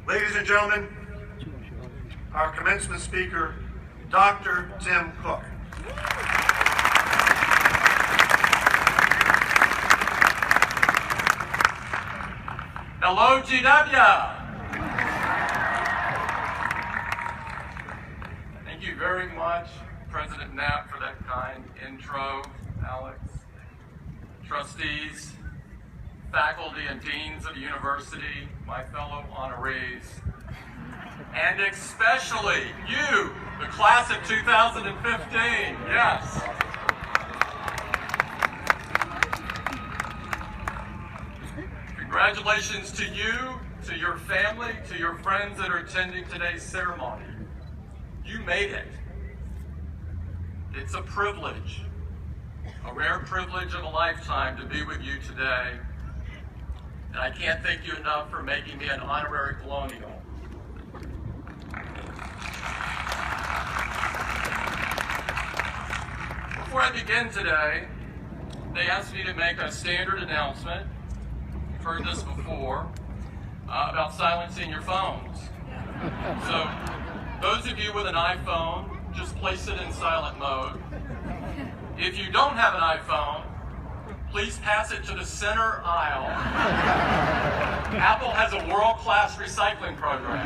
Ladies and gentlemen, our commencement speaker, Dr. Tim Cook. Hello, GW. Thank you very much, President Knapp, for that kind intro, Alex. Trustees, faculty and deans of the university, my fellow honorees, and especially you, the class of 2015, yes. Congratulations to you, to your family, to your friends that are attending today's ceremony. You made it. It's a privilege, a rare privilege of a lifetime to be with you today. And I can't thank you enough for making me an honorary colonial. Before I begin today, they asked me to make a standard announcement. You've heard this before, about silencing your phones. So, those of you with an iPhone, just place it in silent mode. If you don't have an iPhone, please pass it to the center aisle. Apple has a world-class recycling program.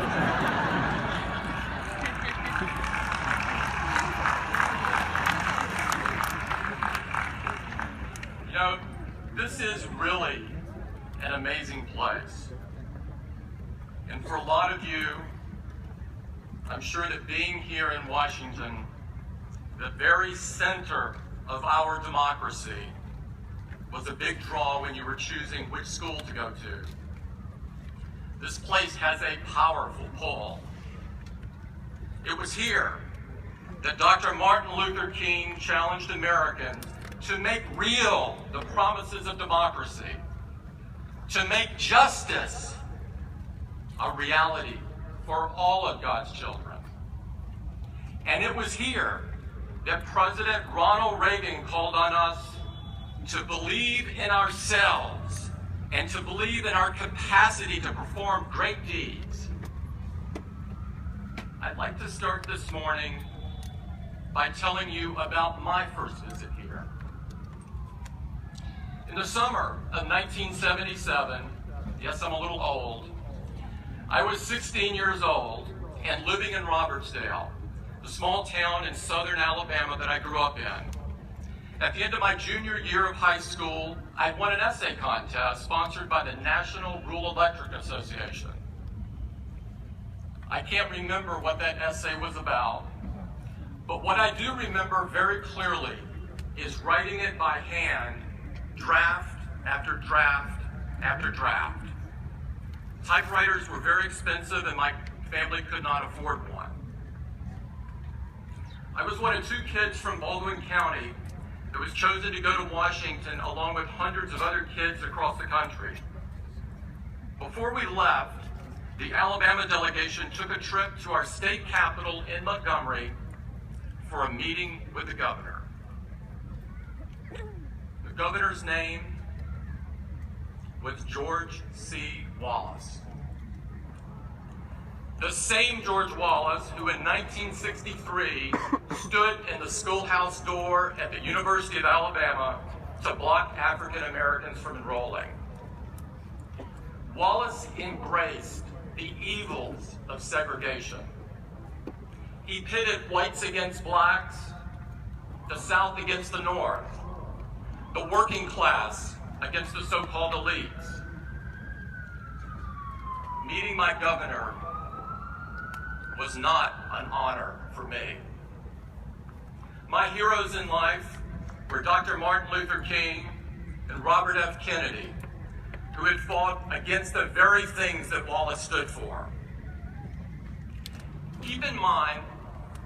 You know, this is really an amazing place. And for a lot of you, I'm sure that being here in Washington, the very center of our democracy, was a big draw when you were choosing which school to go to. This place has a powerful pull. It was here that Dr. Martin Luther King challenged Americans to make real the promises of democracy, to make justice a reality for all of God's children. And it was here that President Ronald Reagan called on us to believe in ourselves and to believe in our capacity to perform great deeds. I'd like to start this morning by telling you about my first visit here. In the summer of 1977, yes, I'm a little old, I was 16 years old and living in Robertsdale, the small town in southern Alabama that I grew up in. At the end of my junior year of high school, I won an essay contest sponsored by the National Rural Electric Association. I can't remember what that essay was about, but what I do remember very clearly is writing it by hand, draft after draft after draft. Typewriters were very expensive and my family could not afford one. I was one of two kids from Baldwin County that was chosen to go to Washington along with hundreds of other kids across the country. Before we left, the Alabama delegation took a trip to our state capital in Montgomery for a meeting with the governor. The governor's name was George C. Wallace. The same George Wallace who in 1963 stood in the schoolhouse door at the University of Alabama to block African Americans from enrolling. Wallace embraced the evils of segregation. He pitted whites against blacks, the South against the North, the working class against the so-called elites. Meeting my governor was not an honor for me. My heroes in life were Dr. Martin Luther King and Robert F. Kennedy, who had fought against the very things that Wallace stood for. Keep in mind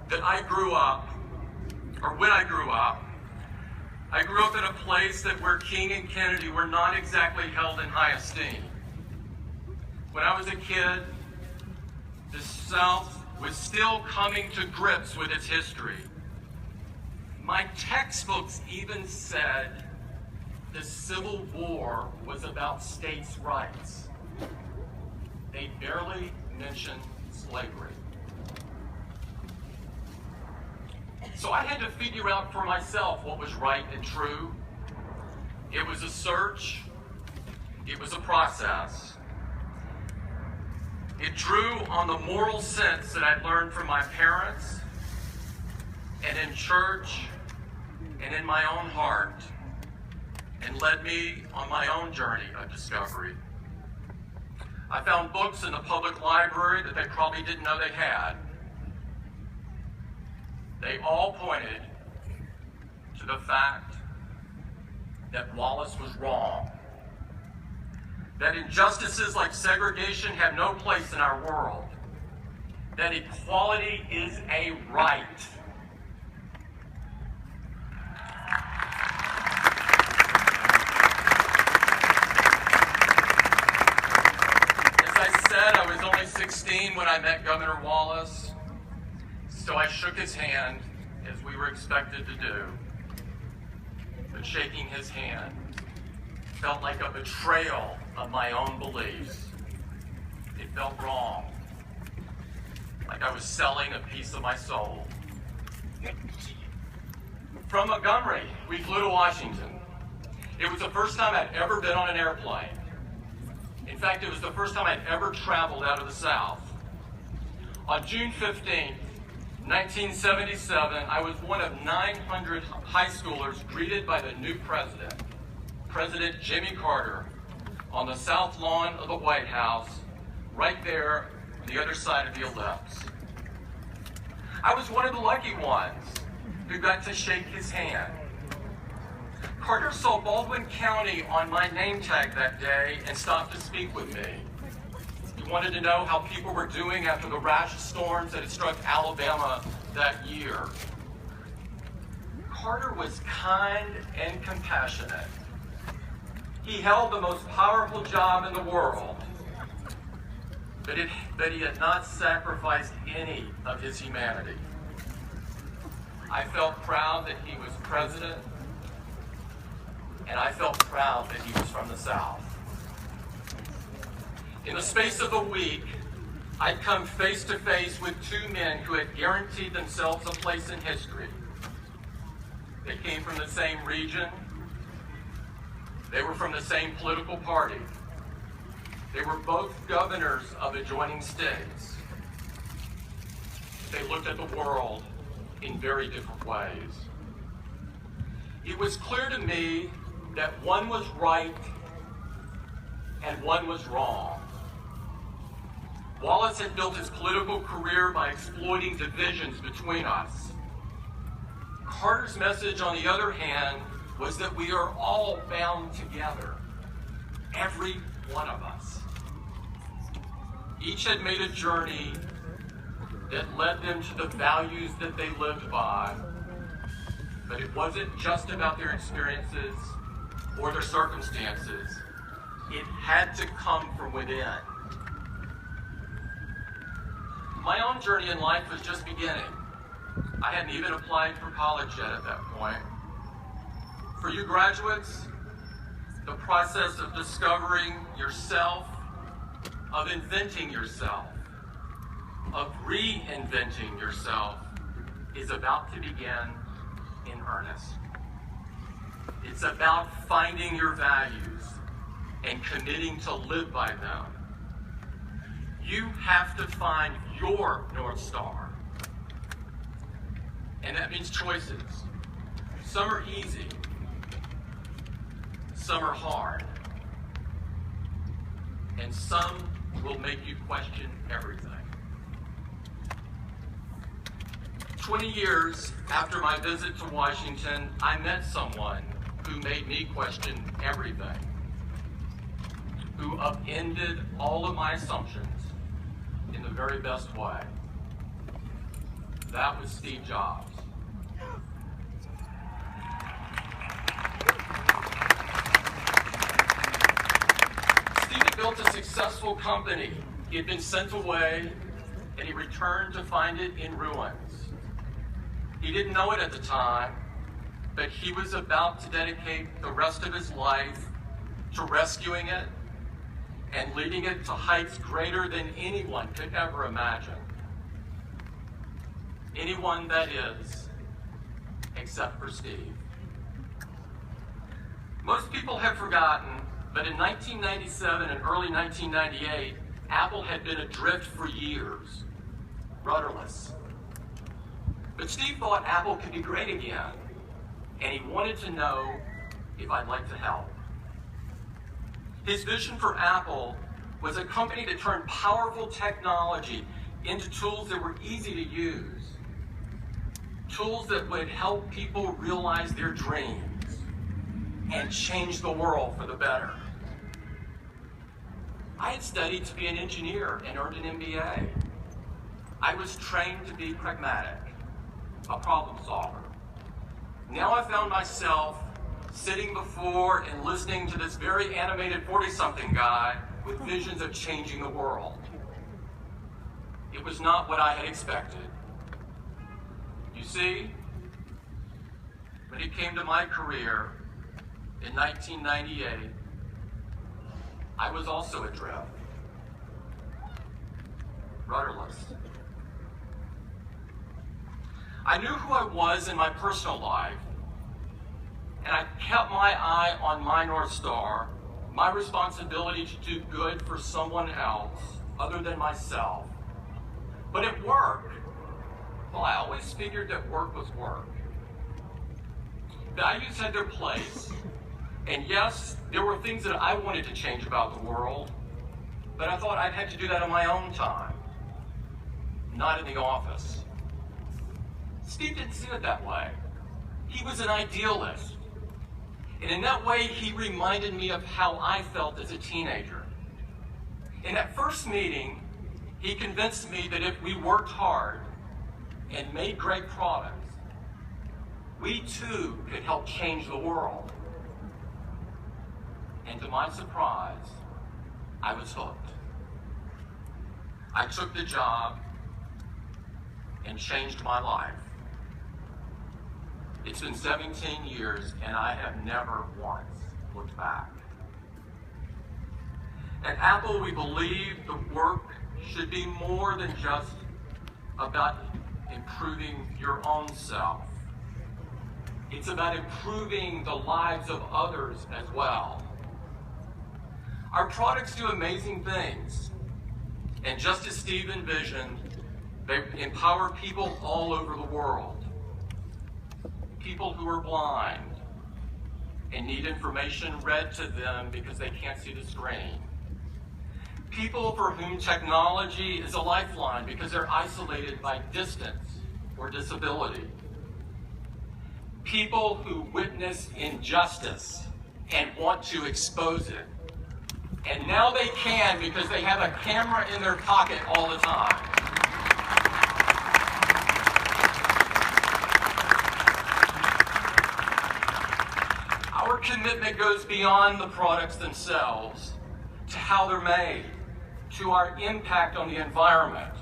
that when I grew up, I grew up in a place where King and Kennedy were not exactly held in high esteem. When I was a kid, the South was still coming to grips with its history. My textbooks even said the Civil War was about states' rights. They barely mention slavery. So I had to figure out for myself what was right and true. It was a search. It was a process. It drew on the moral sense that I'd learned from my parents and in church and in my own heart, and led me on my own journey of discovery. I found books in the public library that they probably didn't know they had. They all pointed to the fact that Wallace was wrong, that injustices like segregation have no place in our world, that equality is a right. I was only 16 when I met Governor Wallace, so I shook his hand as we were expected to do. But shaking his hand felt like a betrayal of my own beliefs. It felt wrong, like I was selling a piece of my soul. From Montgomery, we flew to Washington. It was the first time I'd ever been on an airplane. In fact, it was the first time I'd ever traveled out of the South. On June 15, 1977, I was one of 900 high schoolers greeted by the new president, President Jimmy Carter, on the south lawn of the White House, right there on the other side of the ellipse. I was one of the lucky ones who got to shake his hand. Carter saw Baldwin County on my name tag that day and stopped to speak with me. He wanted to know how people were doing after the rash storms that had struck Alabama that year. Carter was kind and compassionate. He held the most powerful job in the world, but he had not sacrificed any of his humanity. I felt proud that he was president, and I felt proud that he was from the South. In the space of a week, I'd come face to face with two men who had guaranteed themselves a place in history. They came from the same region. They were from the same political party. They were both governors of adjoining states. They looked at the world in very different ways. It was clear to me that one was right and one was wrong. Wallace had built his political career by exploiting divisions between us. Carter's message, on the other hand, was that we are all bound together, every one of us. Each had made a journey that led them to the values that they lived by, but it wasn't just about their experiences or their circumstances. It had to come from within. My own journey in life was just beginning. I hadn't even applied for college yet at that point. For you graduates, the process of discovering yourself, of inventing yourself, of reinventing yourself is about to begin in earnest. It's about finding your values and committing to live by them. You have to find your North Star. And that means choices. Some are easy. Some are hard. And some will make you question everything. 20 years after my visit to Washington, I met someone who made me question everything, who upended all of my assumptions in the very best way. That was Steve Jobs. Steve had built a successful company. He had been sent away, and he returned to find it in ruins. He didn't know it at the time, but he was about to dedicate the rest of his life to rescuing it and leading it to heights greater than anyone could ever imagine. Anyone, that is, except for Steve. Most people have forgotten, but in 1997 and early 1998, Apple had been adrift for years, rudderless. But Steve thought Apple could be great again, and he wanted to know if I'd like to help. His vision for Apple was a company that turned powerful technology into tools that were easy to use, tools that would help people realize their dreams and change the world for the better. I had studied to be an engineer and earned an MBA. I was trained to be pragmatic, a problem solver. Now I found myself sitting before and listening to this very animated 40-something guy with visions of changing the world. It was not what I had expected. You see, when it came to my career in 1998, I was also adrift, rudderless. I knew who I was in my personal life, and I kept my eye on my North Star, my responsibility to do good for someone else other than myself. But at work, well, I always figured that work was work. Values had their place, and yes, there were things that I wanted to change about the world, but I thought I'd have to do that on my own time, not in the office. Steve didn't see it that way. He was an idealist. And in that way, he reminded me of how I felt as a teenager. In that first meeting, he convinced me that if we worked hard and made great products, we too could help change the world. And to my surprise, I was hooked. I took the job and changed my life. It's been 17 years, and I have never once looked back. At Apple, we believe the work should be more than just about improving your own self. It's about improving the lives of others as well. Our products do amazing things, and just as Steve envisioned, they empower people all over the world. People who are blind and need information read to them because they can't see the screen. People for whom technology is a lifeline because they're isolated by distance or disability. People who witness injustice and want to expose it. And now they can because they have a camera in their pocket all the time. Our commitment goes beyond the products themselves to how they're made, to our impact on the environment,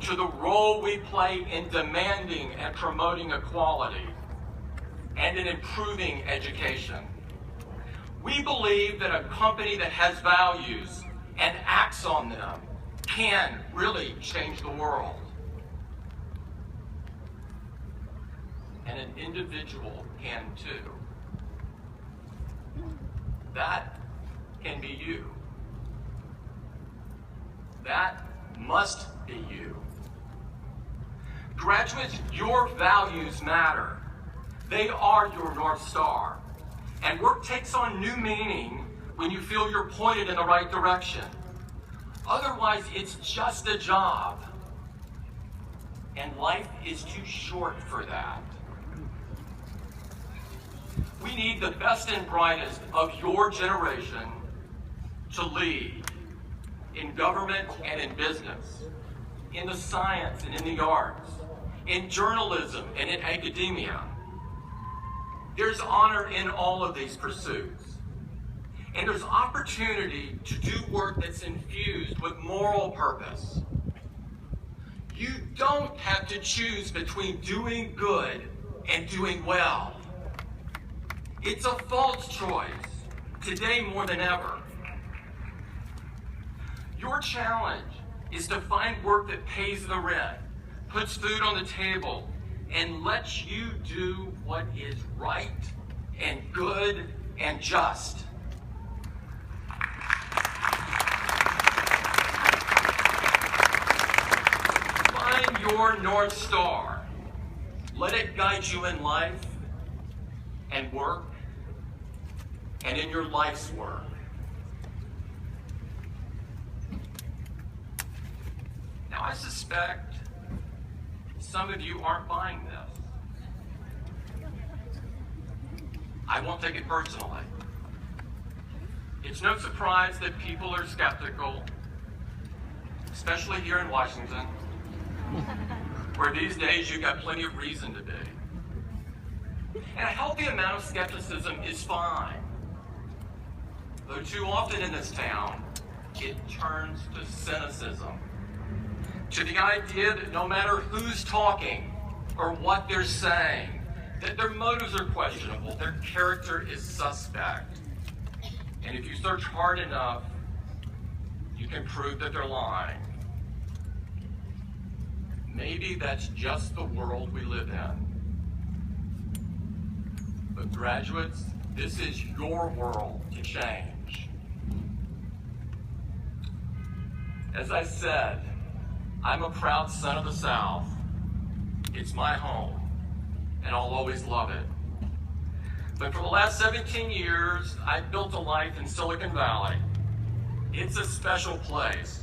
to the role we play in demanding and promoting equality, and in improving education. We believe that a company that has values and acts on them can really change the world. And an individual can too. That can be you. That must be you. Graduates, your values matter. They are your North Star. And work takes on new meaning when you feel you're pointed in the right direction. Otherwise, it's just a job. And life is too short for that. We need the best and brightest of your generation to lead in government and in business, in the science and in the arts, in journalism and in academia. There's honor in all of these pursuits. And there's opportunity to do work that's infused with moral purpose. You don't have to choose between doing good and doing well. It's a false choice, today more than ever. Your challenge is to find work that pays the rent, puts food on the table, and lets you do what is right and good and just. Find your North Star. Let it guide you in life and work and in your life's work. Now, I suspect some of you aren't buying this. I won't take it personally. It's no surprise that people are skeptical, especially here in Washington, where these days you've got plenty of reason to be. And a healthy amount of skepticism is fine. Though too often in this town, it turns to cynicism, to the idea that no matter who's talking or what they're saying, that their motives are questionable, their character is suspect. And if you search hard enough, you can prove that they're lying. Maybe that's just the world we live in. But graduates, this is your world to change. As I said, I'm a proud son of the South. It's my home, and I'll always love it. But for the last 17 years, I've built a life in Silicon Valley. It's a special place.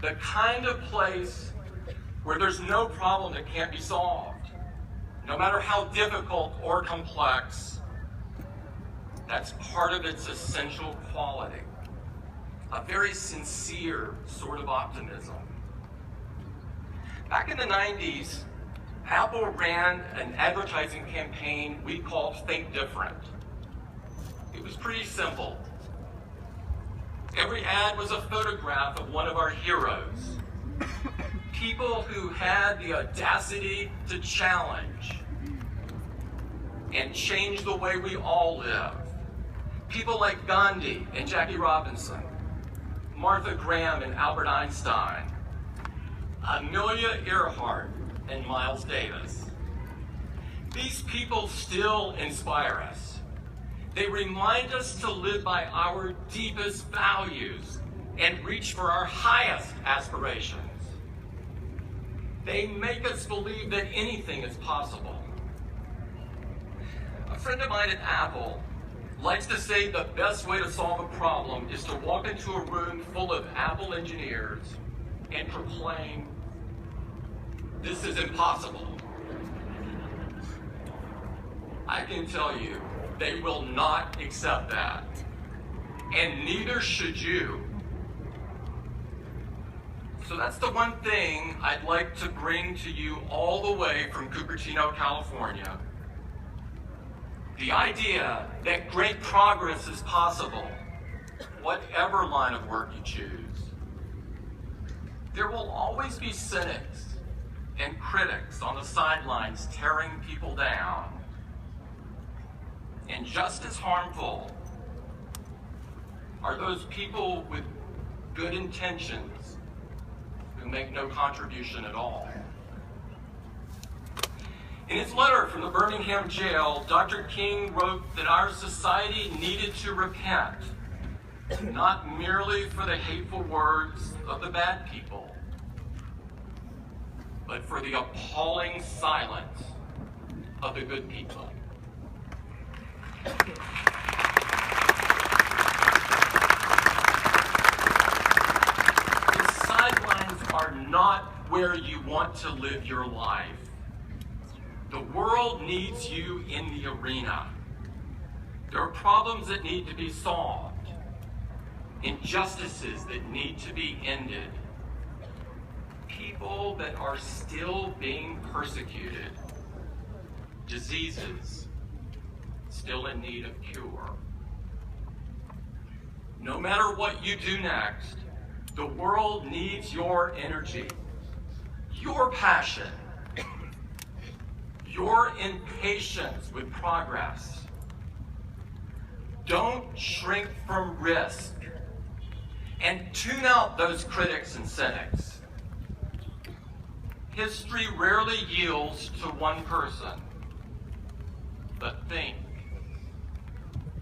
The kind of place where there's no problem that can't be solved. No matter how difficult or complex, that's part of its essential quality. A very sincere sort of optimism. Back in the 90s, Apple ran an advertising campaign we called Think Different. It was pretty simple. Every ad was a photograph of one of our heroes. People who had the audacity to challenge and change the way we all live. People like Gandhi and Jackie Robinson, Martha Graham and Albert Einstein, Amelia Earhart and Miles Davis. These people still inspire us. They remind us to live by our deepest values and reach for our highest aspirations. They make us believe that anything is possible. A friend of mine at Apple likes to say the best way to solve a problem is to walk into a room full of Apple engineers and proclaim, "This is impossible." I can tell you, they will not accept that. And neither should you. So that's the one thing I'd like to bring to you all the way from Cupertino, California. The idea that great progress is possible, whatever line of work you choose. There will always be cynics and critics on the sidelines tearing people down. And just as harmful are those people with good intentions who make no contribution at all. In his letter from the Birmingham jail, Dr. King wrote that our society needed to repent, not merely for the hateful words of the bad people, but for the appalling silence of the good people. The sidelines are not where you want to live your life. The world needs you in the arena. There are problems that need to be solved, injustices that need to be ended, people that are still being persecuted, diseases still in need of cure. No matter what you do next, the world needs your energy, your passion, your impatience with progress. Don't shrink from risk. and tune out those critics and cynics. History rarely yields to one person, but think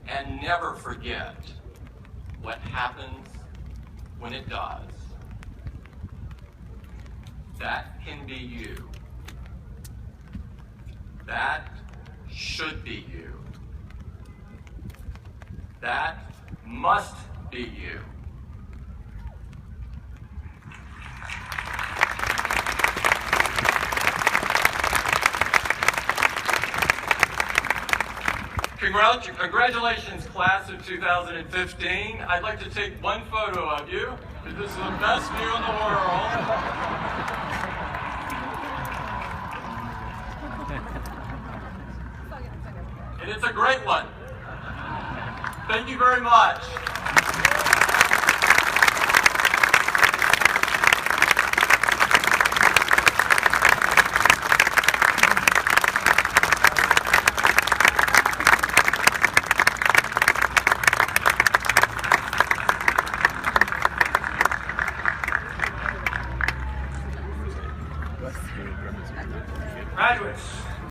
and never forget what happens when it does. That can be you. That should be you. That must be you. Congratulations, class of 2015. I'd like to take one photo of you, because this is the best view in the world. And it's a great one. Thank you very much. Graduates.